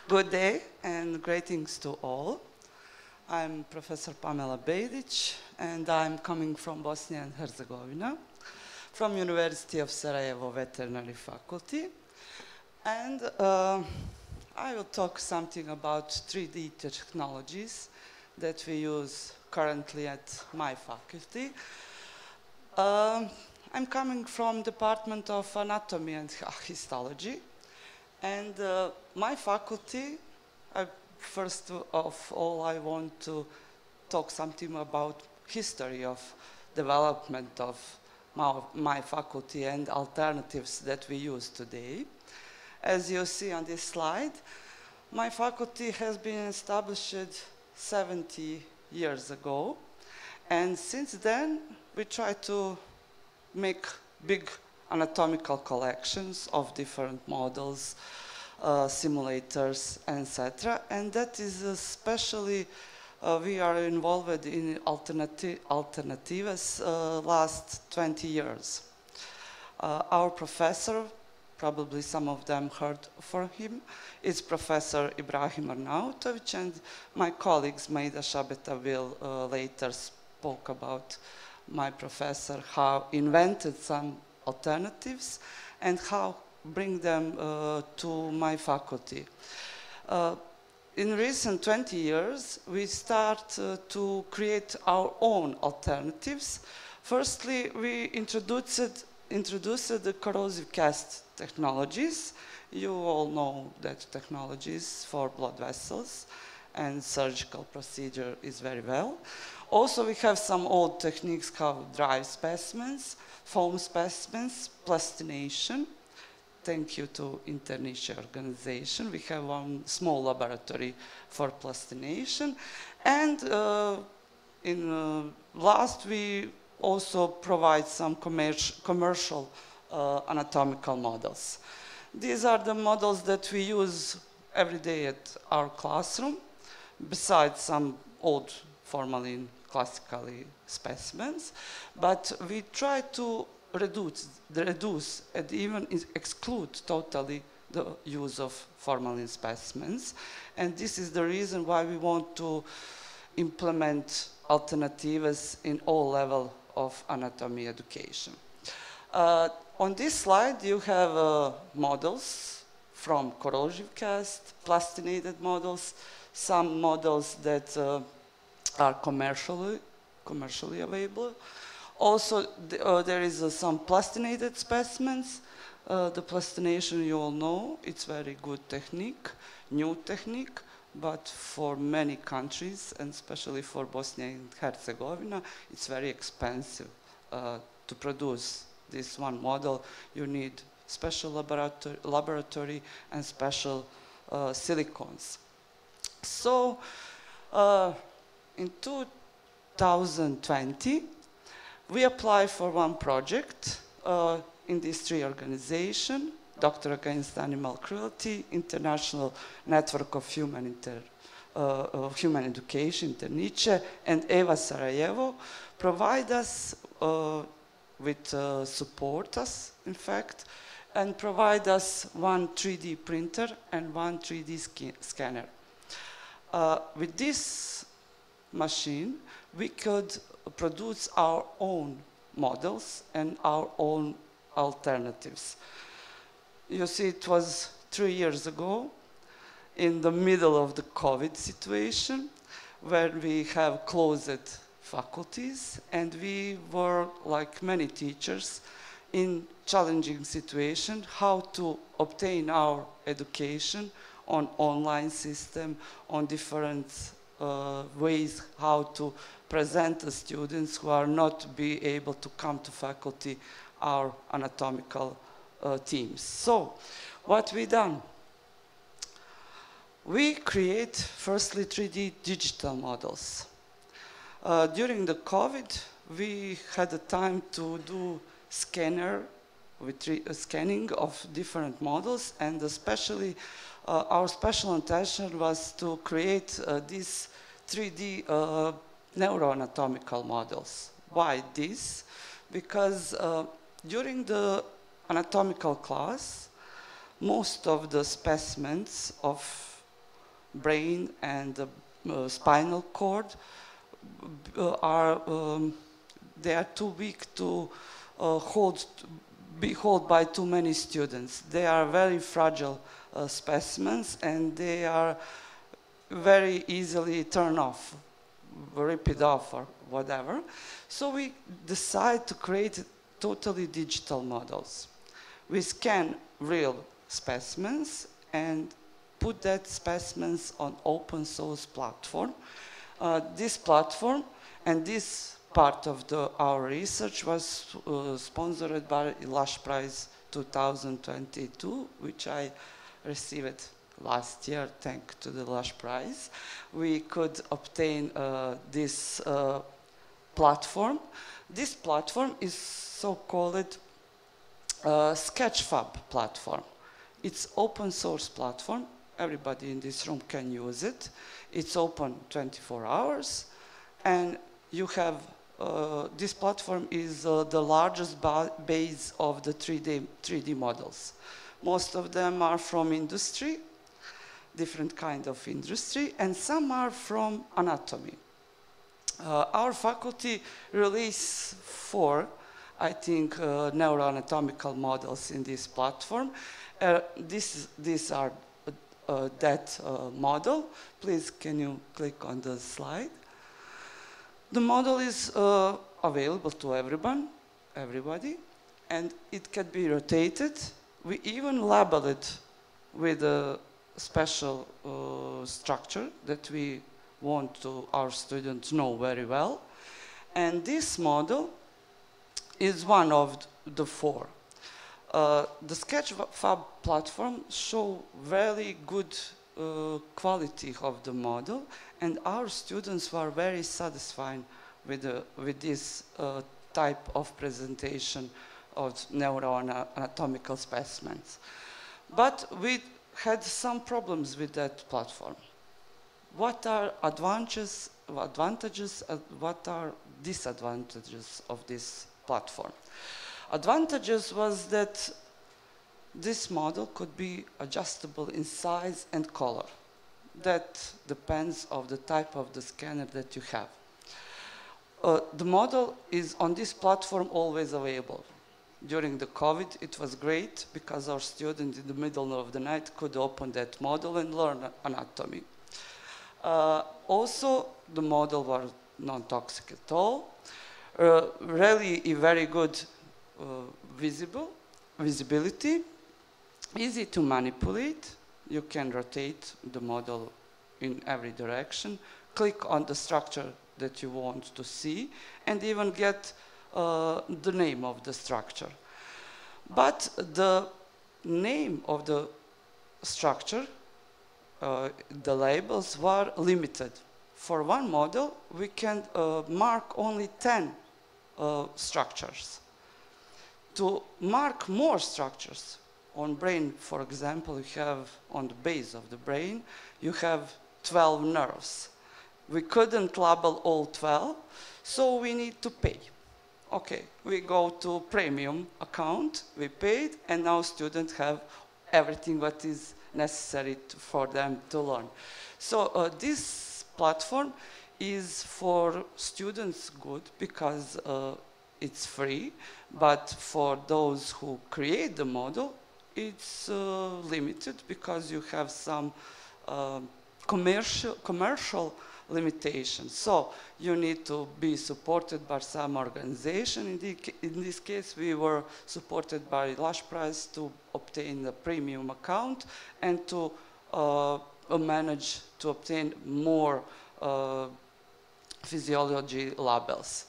Good day and greetings to all. I'm Professor Pamela Bejdić and I'm coming from Bosnia and Herzegovina, from University of Sarajevo Veterinary Faculty. And I will talk something about 3D technologies that we use currently at my faculty. I'm coming from Department of Anatomy and Histology, and my faculty, first of all, I want to talk something about history of development of my faculty and alternatives that we use today. As you see on this slide, my faculty has been established 70 years ago, and since then we try to make big anatomical collections of different models, simulators, etc. And that is especially, we are involved in alternatives last 20 years. Our professor, probably some of them heard for him, is Professor Ibrahim Arnautovic, and my colleagues Maida Šabeta will later spoke about my professor, how invented some alternatives and how bring them to my faculty. In recent 20 years, we start to create our own alternatives. Firstly, we introduced the corrosive cast technologies. You all know that technologies for blood vessels and surgical procedure is very well. Also, we have some old techniques called dry specimens, foam specimens, plastination. Thank you to International Organization. We have one small laboratory for plastination. And last, we also provide some commercial anatomical models. These are the models that we use every day at our classroom, besides some old formalin classically specimens, but we try to reduce and even exclude totally the use of formalin specimens. And this is the reason why we want to implement alternatives in all levels of anatomy education. On this slide, you have models from corrosive cast, plastinated models, some models that are commercially available. Also, there is some plastinated specimens. The plastination, you all know, it's very good technique, new technique, but for many countries, and especially for Bosnia and Herzegovina, it's very expensive to produce this one model. You need special laboratory and special silicons. So, in 2020, we applied for one project in these three organizations: Doctor Against Animal Cruelty, International Network of Human Education, Internice, and EVA Sarajevo, provide us with support us, in fact, and provide us one 3D printer and one 3D scanner. With this machine, we could produce our own models and our own alternatives. You see, it was 3 years ago, in the middle of the COVID situation, where we have closed faculties, and we were, like many teachers, in challenging situation, how to obtain our education on online system, on different ways how to present the students who are not be able to come to faculty, our anatomical teams. So, what we done? We create, firstly, 3D digital models. During the COVID, we had the time to do scanning of different models, and especially our special intention was to create these 3D neuroanatomical models. Why this? Because during the anatomical class, most of the specimens of brain and the spinal cord they are too weak to be held by too many students. They are very fragile specimens, and they are very easily turned off, ripped off or whatever. So we decide to create totally digital models. We scan real specimens and put that specimens on open source platform. This platform and this part of our research was sponsored by Lush Prize 2022, which I received last year, thanks to the Lush Prize. We could obtain this platform. This platform is so-called Sketchfab platform. It's open source platform. Everybody in this room can use it. It's open 24 hours. And you have, this platform is the largest base of the 3D models. Most of them are from industry, different kind of industry, and some are from anatomy. Our faculty released 4, I think, neuroanatomical models in this platform. These are that model. Please, can you click on the slide? The model is available to everybody, and it can be rotated. We even label it with a special structure that we want our students know very well. And this model is one of the 4. The Sketchfab platform show very good quality of the model, and our students were very satisfied with this type of presentation of neuroanatomical specimens. But we had some problems with that platform. What are advantages and what are disadvantages of this platform? Advantages was that this model could be adjustable in size and color. That depends on the type of the scanner that you have. The model is on this platform always available. During the COVID, it was great because our students in the middle of the night could open that model and learn anatomy. Also, the model was non-toxic at all. Really a very good visibility, easy to manipulate. You can rotate the model in every direction, click on the structure that you want to see, and even get the name of the structure. But the name of the structure, the labels were limited. For one model, we can mark only 10 structures. To mark more structures, on brain, for example, you have on the base of the brain, you have 12 nerves. We couldn't label all 12, so we need to pay. Okay, we go to premium account, we paid, and now students have everything what is necessary for them to learn. So this platform is for students good because it's free, but for those who create the model, it's limited because you have some commercial limitations. So you need to be supported by some organization. In this case, we were supported by Lush Prize to obtain a premium account and to manage to obtain more physiology labels.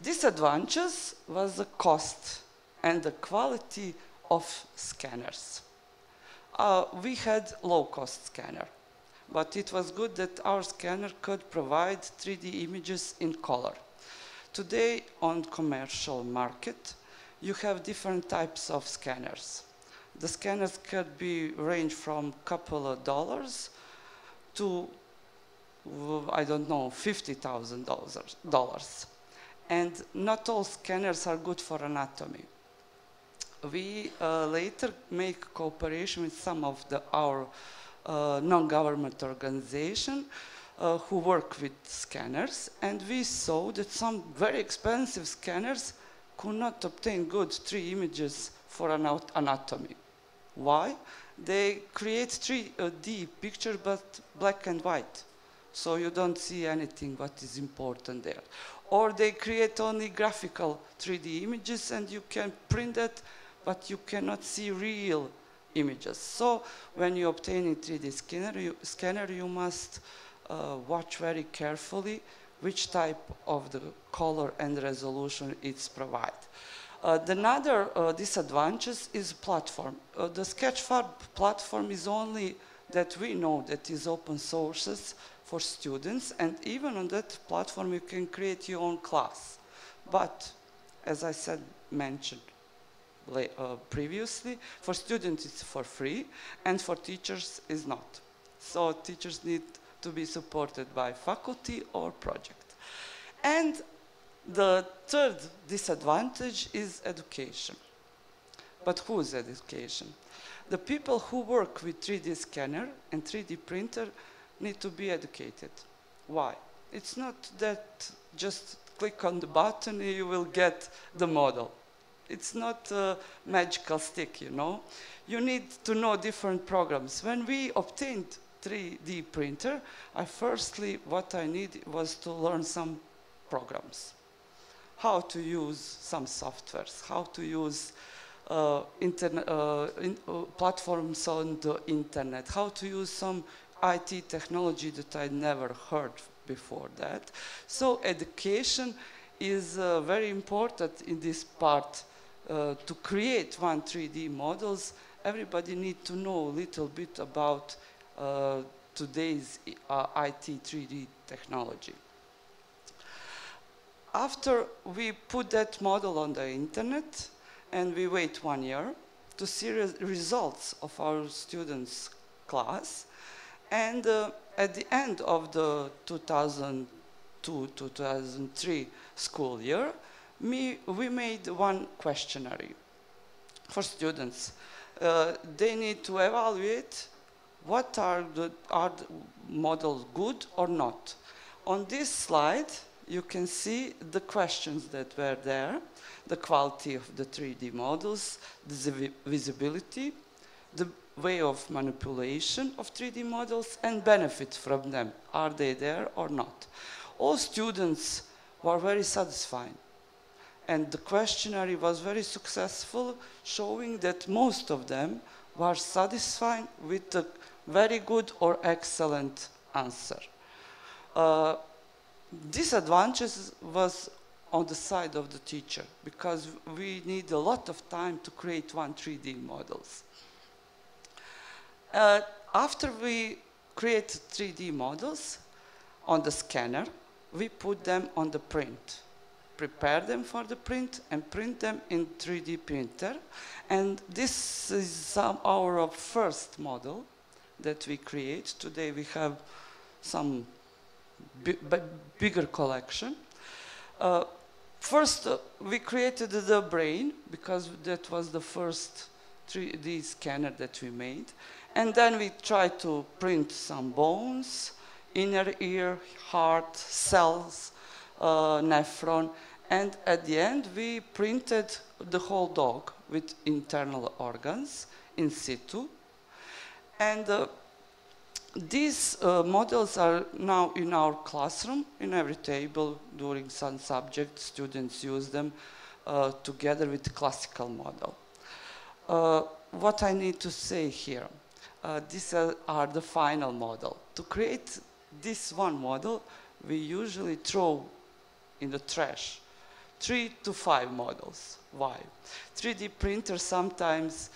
Disadvantages was the cost and the quality of scanners. We had low-cost scanner, but it was good that our scanner could provide 3D images in color. Today, on commercial market, you have different types of scanners. The scanners could be range from a couple of dollars to, I don't know, $50,000. And not all scanners are good for anatomy. We later make cooperation with some of our non-government organization who work with scanners, and we saw that some very expensive scanners could not obtain good 3D images for anatomy. Why? They create 3D picture but black and white, so you don't see anything what is important there. Or they create only graphical 3D images and you can print it, but you cannot see real images. So when you obtain a 3D scanner, you must watch very carefully which type of the color and resolution it's provide. Another disadvantage is platform. The Sketchfab platform is only that we know that is open sources for students, and even on that platform you can create your own class. But as I said, mentioned previously, for students it's for free, and for teachers is not. So teachers need to be supported by faculty or project. And the third disadvantage is education. But whose education? The people who work with 3D scanner and 3D printer need to be educated. Why? It's not that just click on the button and you will get the model. It's not a magical stick, you know. You need to know different programs. When we obtained 3D printer, what I needed was to learn some programs. How to use some softwares, how to use platforms on the internet, how to use some IT technology that I never heard before that. So education is very important in this part. To create 3D models, everybody needs to know a little bit about today's IT 3D technology. After we put that model on the internet, and we wait 1 year to see results of our students' class, and at the end of the 2002-2003 school year, we made one questionnaire for students. They need to evaluate what are the models good or not. On this slide, you can see the questions that were there, the quality of the 3D models, the visibility, the way of manipulation of 3D models, and benefit from them. Are they there or not? All students were very satisfied. And the questionnaire was very successful, showing that most of them were satisfied with a very good or excellent answer. Disadvantage was on the side of the teacher, because we need a lot of time to create 3D models. After we create 3D models on the scanner, we put them on the print. Prepare them for the print and print them in 3D printer. And this is our first model that we create. Today we have some bigger collection. First, we created the brain, because that was the first 3D scanner that we made. And then we tried to print some bones, inner ear, heart, cells, nephron, and at the end we printed the whole dog with internal organs in situ. And these models are now in our classroom. In every table during some subject, students use them together with the classical model. What I need to say here, these are the final model. To create this one model, we usually throw in the trash 3 to 5 models. Why? 3D printers sometimes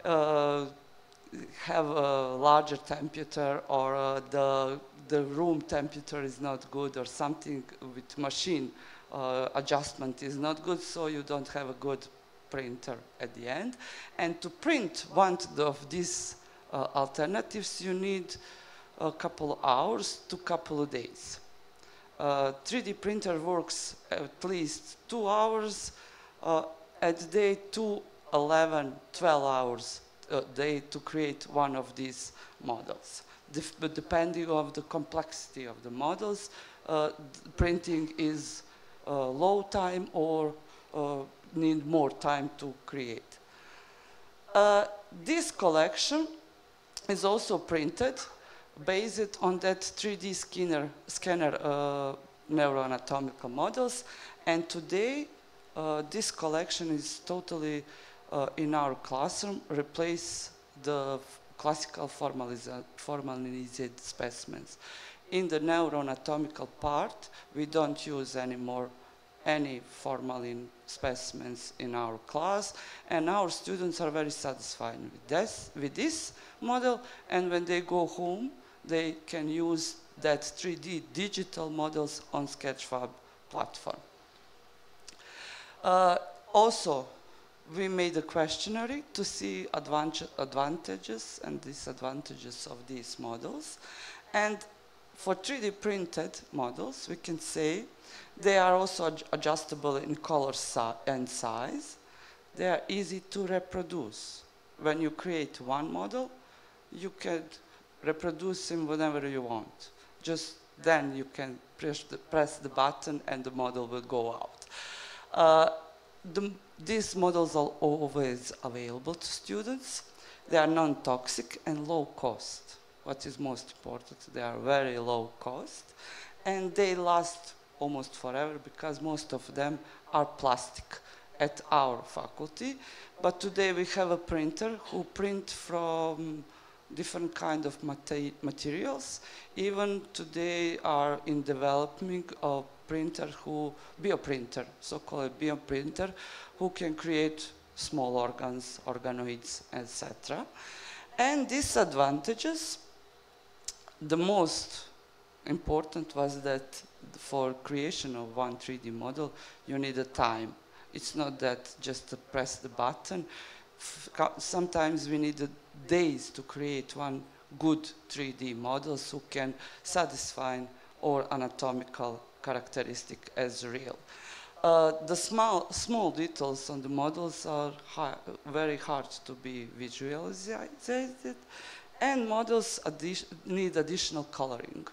have a larger temperature, or the room temperature is not good, or something with machine adjustment is not good, so you don't have a good printer at the end. And to print one of these alternatives, you need a couple of hours to couple of days. 3D printer works at least 2 hours, at day 2, 11, 12 hours day to create one of these models. But depending on the complexity of the models, printing is low time or need more time to create. This collection is also printed based on that 3D scanner neuroanatomical models, and today this collection is totally in our classroom, replace the classical formalized specimens. In the neuroanatomical part, we don't use anymore any formalin specimens in our class, and our students are very satisfied with this model, and when they go home, they can use that 3D digital models on Sketchfab platform. Also, we made a questionnaire to see advantages and disadvantages of these models, and for 3D printed models, we can say they are also adjustable in color and size. They are easy to reproduce. When you create one model, you can reproduce him whenever you want. Just then you can press the button and the model will go out. These models are always available to students. They are non-toxic and low cost. What is most important, they are very low cost, and they last almost forever because most of them are plastic at our faculty. But today we have a printer who print from different kind of materials. Even today are in developing a printer bioprinter, so-called bioprinter, who can create small organs, organoids, etc. And disadvantages, the most important was that for creation of one 3D model, you need a time. It's not that just to press the button. Sometimes we need days to create one good 3D model who can satisfy our anatomical characteristic as real. The small details on the models are very hard to be visualized, and models need additional coloring.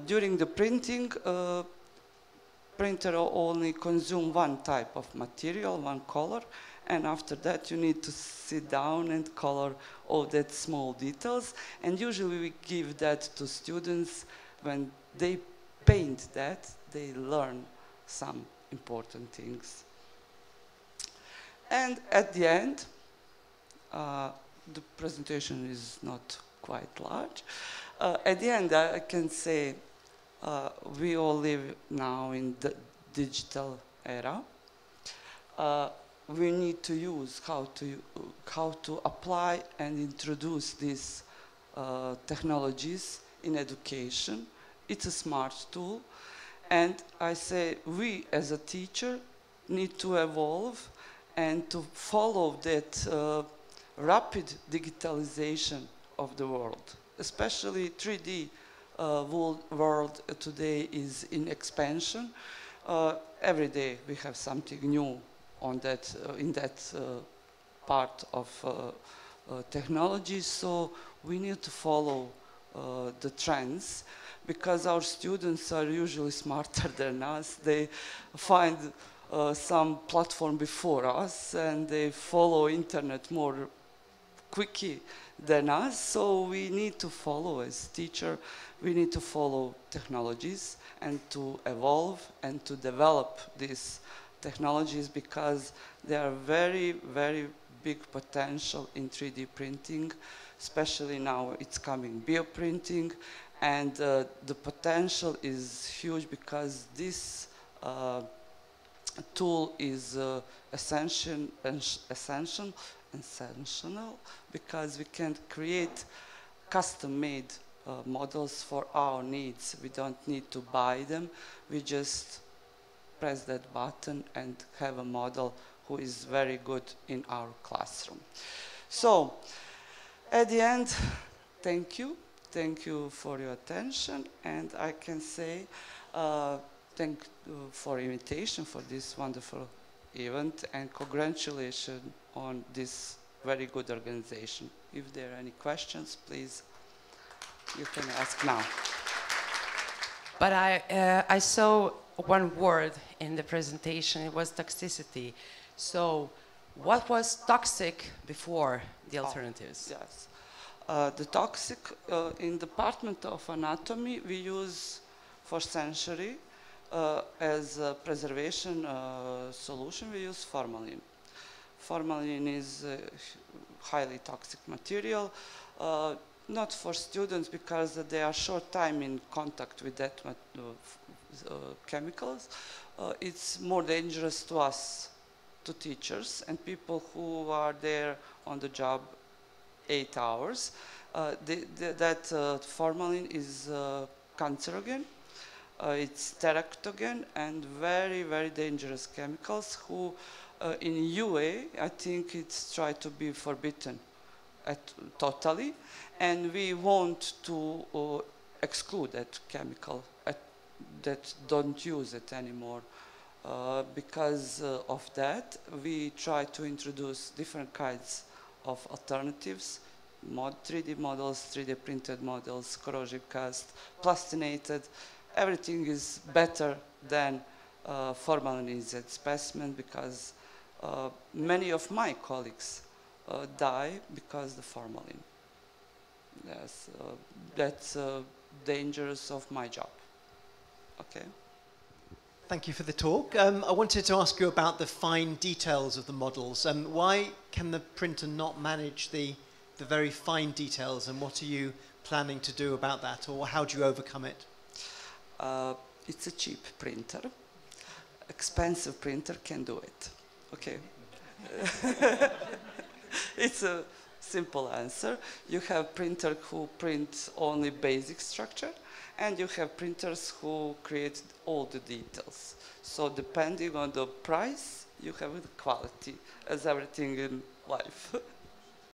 During the printing, printer only consume one type of material, one color, and after that you need to sit down and color all that small details. And usually we give that to students. When they paint that, they learn some important things. And at the end, the presentation is not quite large. At the end, I can say we all live now in the digital era. We need to use how to apply and introduce these technologies in education. It's a smart tool, and I say we as a teacher need to evolve and to follow that rapid digitalization of the world. Especially 3D world today is in expansion. Every day we have something new on that, in that part of technology, so we need to follow the trends, because our students are usually smarter than us. They find some platform before us, and they follow internet more quickly than us, so we need to follow as teacher, we need to follow technologies and to evolve and to develop these technologies, because they are very, very big potential in 3D printing, especially now it's coming bioprinting, and the potential is huge because this tool is essential, because we can create custom-made models for our needs. We don't need to buy them. We just press that button and have a model who is very good in our classroom. So, at the end, thank you. Thank you for your attention, and I can say thank you for invitation for this wonderful event, and congratulations on this very good organization. If there are any questions, please, you can ask now. But I saw one word in the presentation, it was toxicity. So what was toxic before the alternatives? Yes. The toxic, in the Department of Anatomy, we use for century as a preservation solution, we use formalin. Formalin is a highly toxic material, not for students because they are short time in contact with that chemicals. It's more dangerous to us, to teachers and people who are there on the job 8 hours. That formalin is cancerogen, it's teratogen, and very, very dangerous chemicals who in UA, I think it's tried to be forbidden totally, and we want to exclude that chemical, that don't use it anymore. Because of that, we try to introduce different kinds of alternatives, 3D models, 3D printed models, corrosion cast, plastinated. Everything is better than formalin-injected specimen because many of my colleagues die because of the formalin. Yes, that's dangerous of my job. Okay. Thank you for the talk. I wanted to ask you about the fine details of the models. Why can the printer not manage the very fine details, and what are you planning to do about that, or how do you overcome it? It's a cheap printer. Expensive printer can do it. Okay. It's a simple answer. You have printers who print only basic structure, and you have printers who create all the details. So depending on the price, you have the quality, as everything in life.